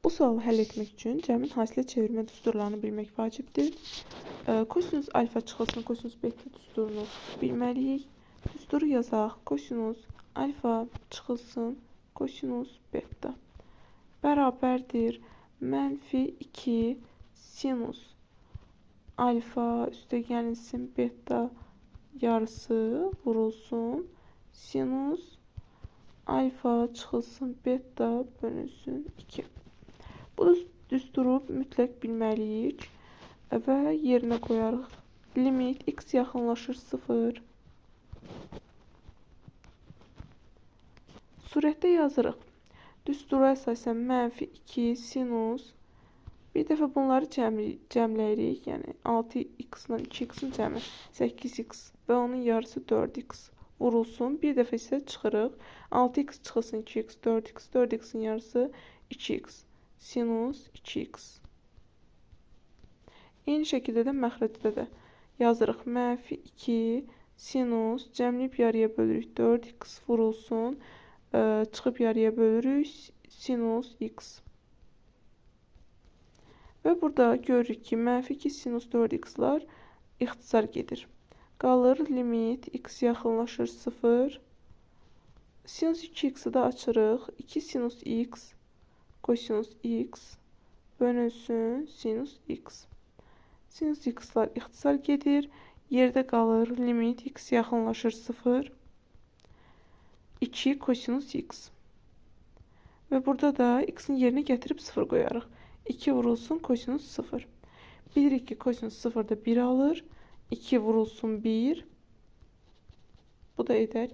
Bu sualı həll etmək üçün cəmin hasilə çevirmə düsturlarını bilmək vacibdir. Kosinus alfa çıxılsın kosinus beta düsturunu bilməliyik. Düsturu yazaq. Kosinus alfa çıxılsın kosinus beta bərabərdir -2 sinus alfa üstə gəlsin beta yarısı vurulsun sinus alfa çıxılsın beta bölünsün 2. Bu düsturu mütləq bilməliyik və yerinə qoyarıq. Limit x yaxınlaşır 0. Surətdə yazırıq. Düstura əsasən -2 sinus. Bir dəfə bunları cəmləyirik. Yəni 6x-la 2x-in cəmi 8x və onun yarısı 4x vurulsun. Bir dəfə isə çıxırıq. 6x çıxılsın 2x, 4x, 4x-in yarısı 2x. Sinus 2x. Eyni şəkildə də məxrəcdə də yazırıq. -2 sinus cəmləyib yarıya bölürük. 4x vurulsun. Çıxıb yarıya bölürük. Sinus x. Və burada görürük ki, -2 sinus 4x-lar ixtisar gedir. Qalır limit x yaxınlaşır 0. Sinus 2x-i də açırıq. 2 sinus x kosinus x bölünsün sinus x. Sinus x-lar ixtisar gedir. Yerdə qalır limit x yaxınlaşır 0. 2 kosinus x. Və burada da x-in yerinə gətirib 0 qoyarıq. 2 vurulsun kosinus 0. Bilirik ki, kosinus 0 da 1 alır. 2 vurulsun 1. Bu da edər